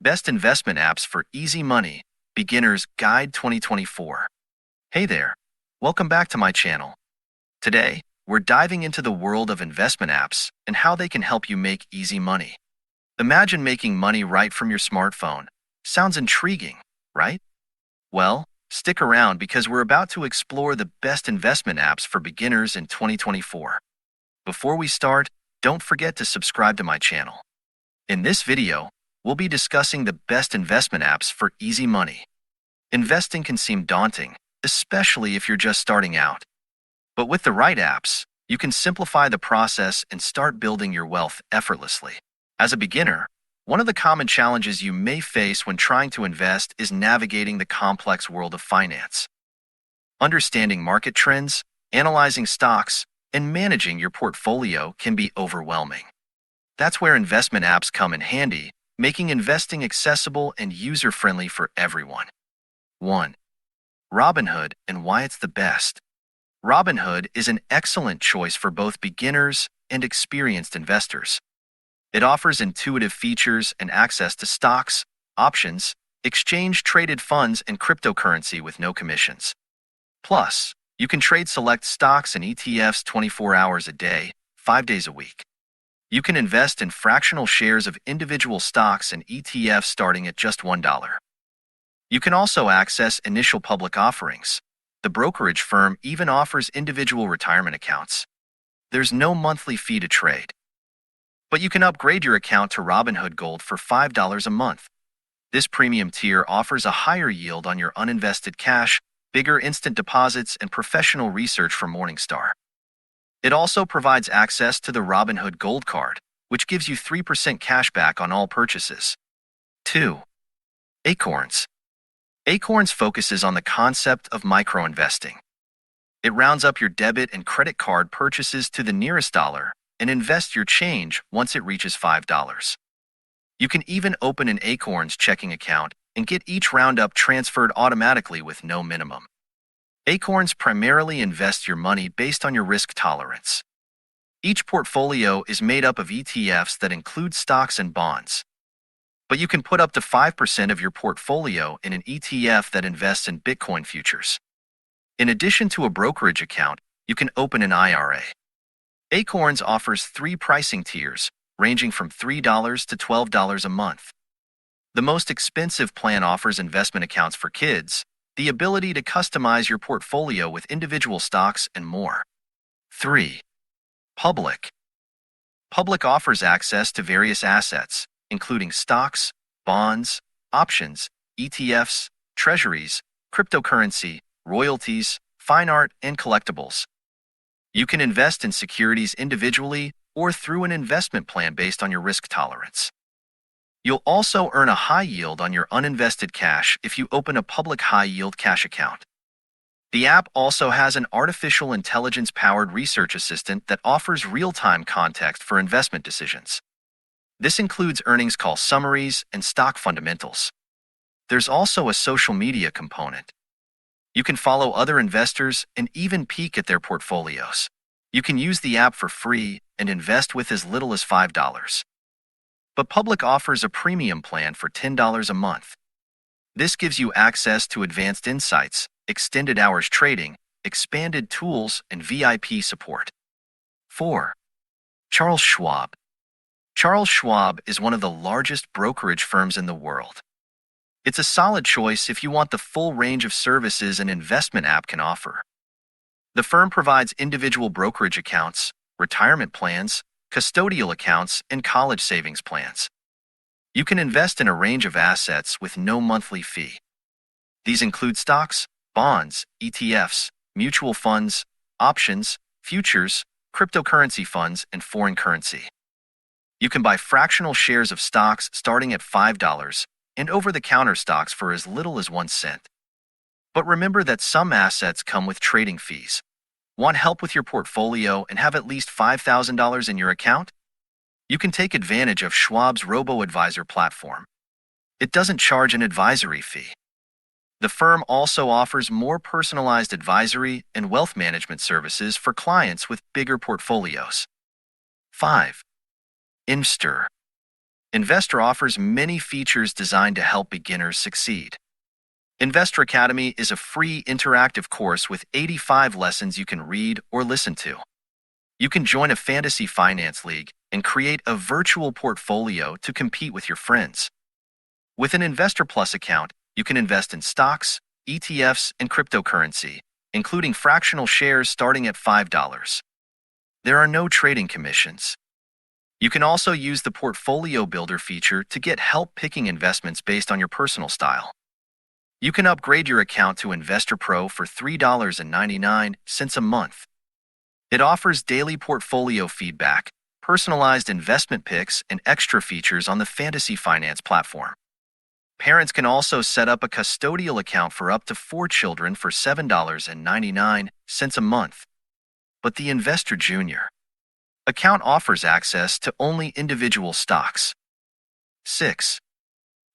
Best Investment Apps for Easy Money, Beginner's Guide 2024. Hey there, welcome back to my channel. Today, we're diving into the world of investment apps and how they can help you make easy money. Imagine making money right from your smartphone. Sounds intriguing, right? Well, stick around because we're about to explore the best investment apps for beginners in 2024. Before we start, don't forget to subscribe to my channel. In this video, we'll be discussing the best investment apps for easy money. Investing can seem daunting, especially if you're just starting out. But with the right apps, you can simplify the process and start building your wealth effortlessly. As a beginner, one of the common challenges you may face when trying to invest is navigating the complex world of finance. Understanding market trends, analyzing stocks, and managing your portfolio can be overwhelming. That's where investment apps come in handy, making investing accessible and user-friendly for everyone. 1. Robinhood and why it's the best. Robinhood is an excellent choice for both beginners and experienced investors. It offers intuitive features and access to stocks, options, exchange-traded funds, and cryptocurrency with no commissions. Plus, you can trade select stocks and ETFs 24 hours a day, 5 days a week. You can invest in fractional shares of individual stocks and ETFs starting at just $1. You can also access initial public offerings. The brokerage firm even offers individual retirement accounts. There's no monthly fee to trade. But you can upgrade your account to Robinhood Gold for $5 a month. This premium tier offers a higher yield on your uninvested cash, bigger instant deposits, and professional research from Morningstar. It also provides access to the Robinhood Gold Card, which gives you 3% cash back on all purchases. 2. Acorns. Acorns focuses on the concept of micro-investing. It rounds up your debit and credit card purchases to the nearest dollar and invests your change once it reaches $5. You can even open an Acorns checking account and get each roundup transferred automatically with no minimum. Acorns primarily invests your money based on your risk tolerance. Each portfolio is made up of ETFs that include stocks and bonds. But you can put up to 5% of your portfolio in an ETF that invests in Bitcoin futures. In addition to a brokerage account, you can open an IRA. Acorns offers 3 pricing tiers, ranging from $3 to $12 a month. The most expensive plan offers investment accounts for kids, the ability to customize your portfolio with individual stocks, and more. 3. Public. Public offers access to various assets, including stocks, bonds, options, ETFs, treasuries, cryptocurrency, royalties, fine art, and collectibles. You can invest in securities individually or through an investment plan based on your risk tolerance. You'll also earn a high yield on your uninvested cash if you open a public high-yield cash account. The app also has an artificial intelligence-powered research assistant that offers real-time context for investment decisions. This includes earnings call summaries and stock fundamentals. There's also a social media component. You can follow other investors and even peek at their portfolios. You can use the app for free and invest with as little as $5. But Public offers a premium plan for $10 a month. This gives you access to advanced insights, extended hours trading, expanded tools, and VIP support. 4. Charles Schwab. Charles Schwab is one of the largest brokerage firms in the world. It's a solid choice if you want the full range of services an investment app can offer. The firm provides individual brokerage accounts, retirement plans, custodial accounts, and college savings plans. You can invest in a range of assets with no monthly fee. These include stocks, bonds, ETFs, mutual funds, options, futures, cryptocurrency funds, and foreign currency. You can buy fractional shares of stocks starting at $5 and over-the-counter stocks for as little as 1 cent. But remember that some assets come with trading fees. Want help with your portfolio and have at least $5,000 in your account? You can take advantage of Schwab's robo-advisor platform. It doesn't charge an advisory fee. The firm also offers more personalized advisory and wealth management services for clients with bigger portfolios. 5. Imster. Investor offers many features designed to help beginners succeed. Investor Academy is a free interactive course with 85 lessons you can read or listen to. You can join a fantasy finance league and create a virtual portfolio to compete with your friends. With an Investor Plus account, you can invest in stocks, ETFs, and cryptocurrency, including fractional shares starting at $5. There are no trading commissions. You can also use the Portfolio Builder feature to get help picking investments based on your personal style. You can upgrade your account to Investor Pro for $3.99 a month. It offers daily portfolio feedback, personalized investment picks, and extra features on the fantasy finance platform. Parents can also set up a custodial account for up to 4 children for $7.99 a month. But the Investor Junior account offers access to only individual stocks. 6.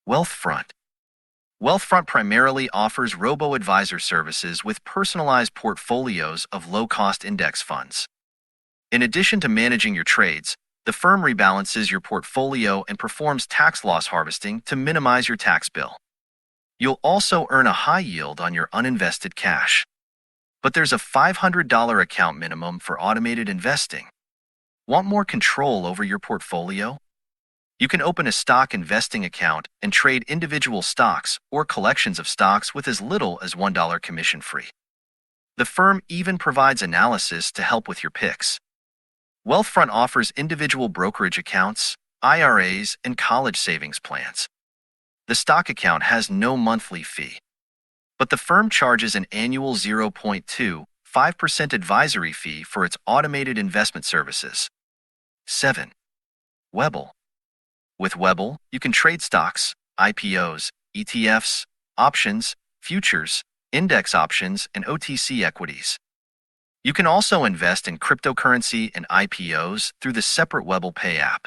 Wealthfront. Wealthfront primarily offers robo-advisor services with personalized portfolios of low-cost index funds. In addition to managing your trades, the firm rebalances your portfolio and performs tax loss harvesting to minimize your tax bill. You'll also earn a high yield on your uninvested cash. But there's a $500 account minimum for automated investing. Want more control over your portfolio? You can open a stock investing account and trade individual stocks or collections of stocks with as little as $1 commission-free. The firm even provides analysis to help with your picks. Wealthfront offers individual brokerage accounts, IRAs, and college savings plans. The stock account has no monthly fee, but the firm charges an annual 0.25% advisory fee for its automated investment services. 7. Webull. With Webull, you can trade stocks, IPOs, ETFs, options, futures, index options, and OTC equities. You can also invest in cryptocurrency and IPOs through the separate Webull Pay app.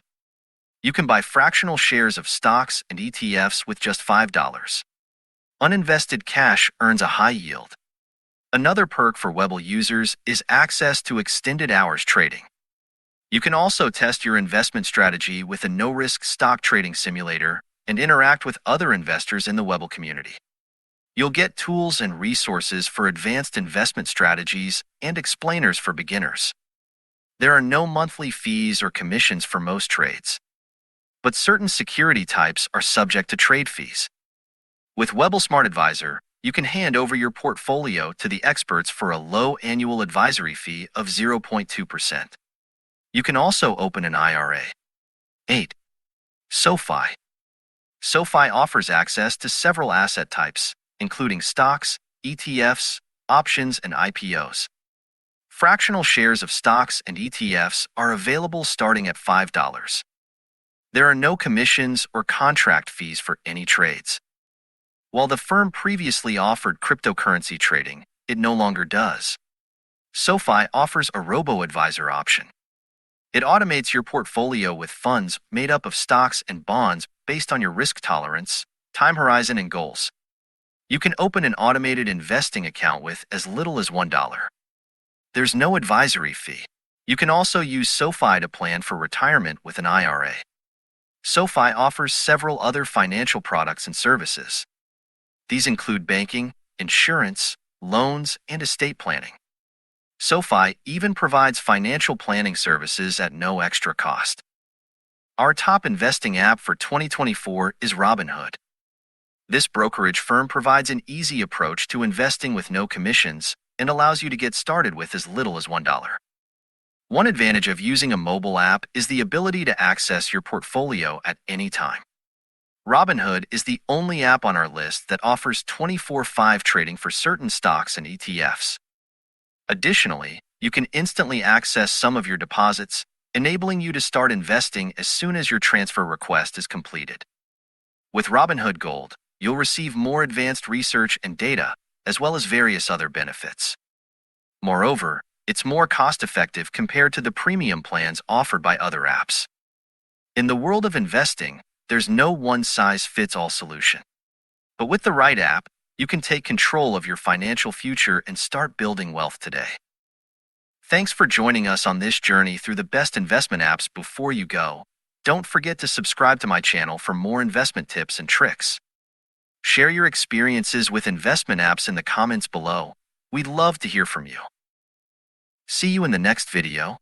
You can buy fractional shares of stocks and ETFs with just $5. Uninvested cash earns a high yield. Another perk for Webull users is access to extended hours trading. You can also test your investment strategy with a no-risk stock trading simulator and interact with other investors in the Webull community. You'll get tools and resources for advanced investment strategies and explainers for beginners. There are no monthly fees or commissions for most trades, but certain security types are subject to trade fees. With Webull Smart Advisor, you can hand over your portfolio to the experts for a low annual advisory fee of 0.2%. You can also open an IRA. 8. Sofi. Sofi offers access to several asset types, including stocks, ETFs, options, and IPOs. Fractional shares of stocks and ETFs are available starting at $5. There are no commissions or contract fees for any trades. While the firm previously offered cryptocurrency trading, it no longer does. Sofi offers a robo-advisor option. It automates your portfolio with funds made up of stocks and bonds based on your risk tolerance, time horizon, and goals. You can open an automated investing account with as little as $1. There's no advisory fee. You can also use Sofi to plan for retirement with an IRA. Sofi offers several other financial products and services. These include banking, insurance, loans, and estate planning. Sofi even provides financial planning services at no extra cost. Our top investing app for 2024 is Robinhood. This brokerage firm provides an easy approach to investing with no commissions and allows you to get started with as little as $1. One advantage of using a mobile app is the ability to access your portfolio at any time. Robinhood is the only app on our list that offers 24/5 trading for certain stocks and ETFs. Additionally, you can instantly access some of your deposits, enabling you to start investing as soon as your transfer request is completed. With Robinhood Gold, you'll receive more advanced research and data, as well as various other benefits. Moreover, it's more cost-effective compared to the premium plans offered by other apps. In the world of investing, there's no one-size-fits-all solution. But with the right app, you can take control of your financial future and start building wealth today. Thanks for joining us on this journey through the best investment apps. Before you go, Don't forget to subscribe to my channel for more investment tips and tricks. Share your experiences with investment apps in the comments below. We'd love to hear from you. See you in the next video.